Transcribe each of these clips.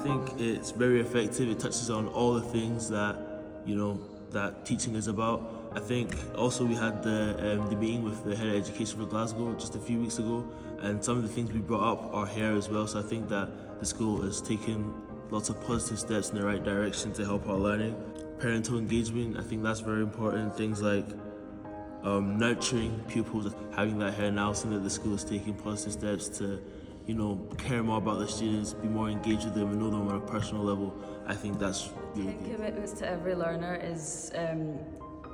think it's very effective. It touches on all the things that, that teaching is about. I think also we had the meeting with the head of education for Glasgow just a few weeks ago, and some of the things we brought up are here as well. So I think that the school is taking lots of positive steps in the right direction to help our learning. Parental engagement, I think that's very important. Things like nurturing pupils, having that here now, so that the school is taking positive steps to, care more about the students, be more engaged with them and know them on a personal level. I think that's really good. Commitments to every learner is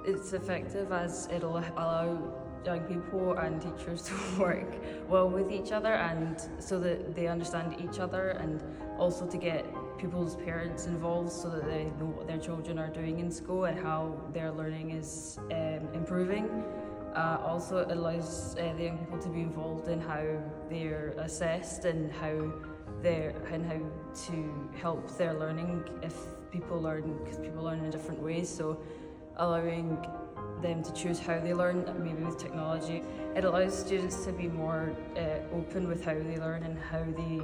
it's effective as it'll allow young people and teachers to work well with each other, and so that they understand each other, and also to get pupils' parents involved so that they know what their children are doing in school and how their learning is improving. Also, it allows the young people to be involved in how they're assessed and how to help their learning if people learn, because people learn in different ways. So allowing them to choose how they learn, maybe with technology. It allows students to be more open with how they learn and how they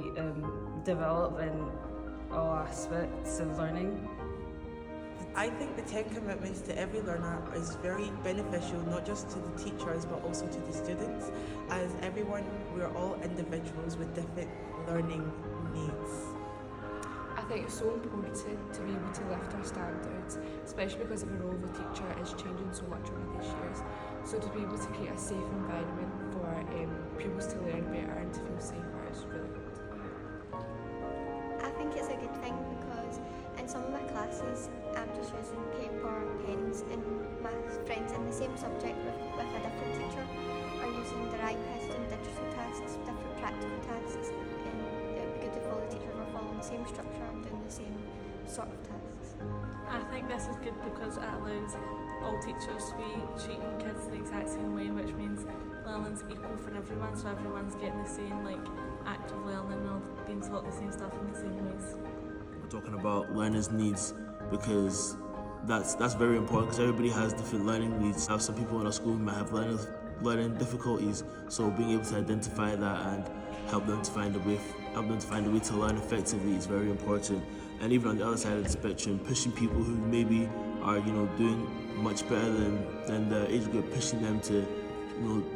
develop in all aspects of learning. I think the 10 commitments to every learner is very beneficial, not just to the teachers but also to the students, as we're all individuals with different learning needs. I think it's so important to be able to lift our standards, especially because of the role of a teacher is changing so much over these years. So to be able to create a safe environment for pupils to learn better and to feel safer is really good. I think it's a good thing because in some of my classes I'm just using paper and pens, and my friends in the same subject with a different teacher are using their iPads and digital tasks, different practical tasks, and it would be good if all the teachers were following the same structure and doing the same sort of tasks. I think this is good because it allows all teachers to be treating kids the exact same way, which means learning's equal for everyone, so everyone's getting the same active learning and all being taught the same stuff in the same ways. We're talking about learners' needs because that's very important, because everybody has different learning needs. Some people in our school might have learning difficulties, so being able to identify that and help them to find a way to learn effectively is very important. And even on the other side of the spectrum, pushing people who maybe are doing much better than their age group, pushing them to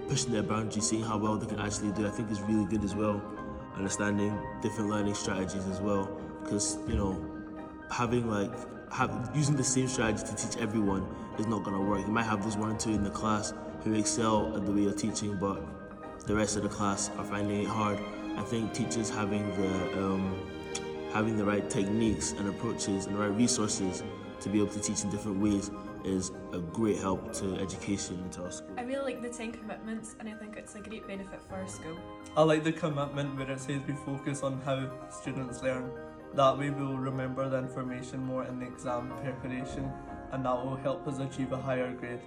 pushing their boundaries, seeing how well they can actually do, I think is really good as well. Understanding different learning strategies as well, because using the same strategy to teach everyone is not going to work. You might have those 1 or 2 in the class who excel at the way you're teaching, but the rest of the class are finding it hard. I think teachers having the right techniques and approaches and the right resources to be able to teach in different ways is a great help to education and to our school. I really like the 10 commitments, and I think it's a great benefit for our school. I like the commitment where it says we focus on how students learn. That way we will remember the information more in the exam preparation, and that will help us achieve a higher grade.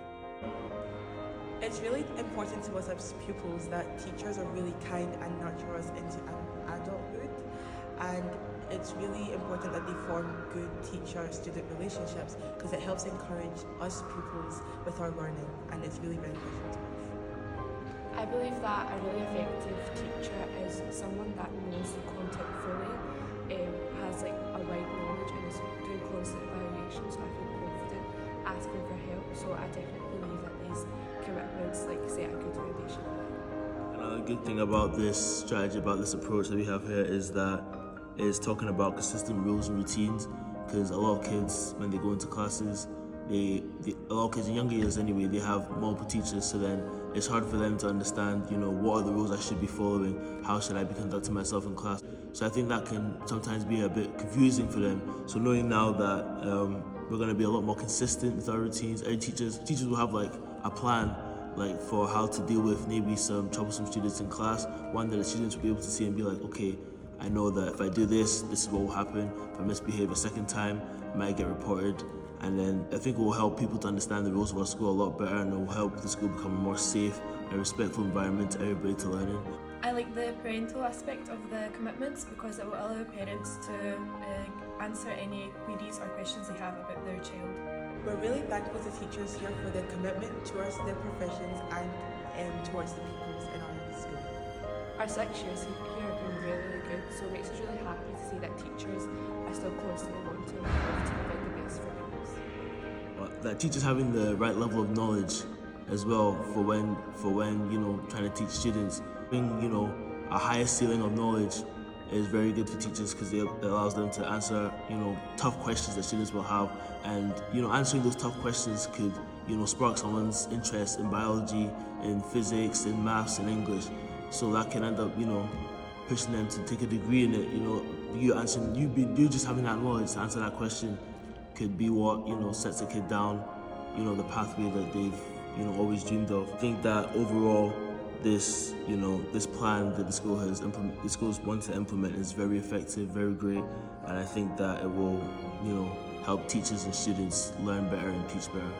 It's really important to us as pupils that teachers are really kind and nurture us into adulthood, and it's really important that they form good teacher-student relationships because it helps encourage us pupils with our learning, and it's really beneficial to us. I believe that a really effective teacher is someone that knows the content fully, has a wide knowledge and is doing constant evaluation, so I feel confident asking for help. So I definitely believe that these commitments set a good foundation. Another good thing about this strategy, about this approach that we have here is talking about consistent rules and routines, because a lot of kids, when they go into classes, a lot of kids in younger years anyway, they have multiple teachers, so then it's hard for them to understand, what are the rules I should be following, how should I be conducting myself in class. So I think that can sometimes be a bit confusing for them. So knowing now that we're going to be a lot more consistent with our routines, teachers will have a plan for how to deal with maybe some troublesome students in class, one that the students will be able to see and be like, okay, I know that if I do this is what will happen. If I misbehave a second time, I might get reported. And then I think it will help people to understand the rules of our school a lot better, and it will help the school become a more safe and respectful environment to everybody to learn in. I like the parental aspect of the commitments because it will allow parents to answer any queries or questions they have about their child. We're really thankful to teachers here for their commitment towards their professions and towards the pupils in our school. Our 6 years here been really, really good. So it makes us really happy to see that teachers are still constantly wanting to improve to provide the best for pupils. That teachers having the right level of knowledge as well for when trying to teach students. Having a higher ceiling of knowledge is very good for teachers because it allows them to answer tough questions that students will have, and answering those tough questions could spark someone's interest in biology, in physics, in maths, and English. So that can end up pushing them to take a degree in it. You just having that knowledge to answer that question could be what sets a kid down the pathway that they've always dreamed of. I think that overall this plan that the schools want to implement is very effective, very great, and I think that it will help teachers and students learn better and teach better.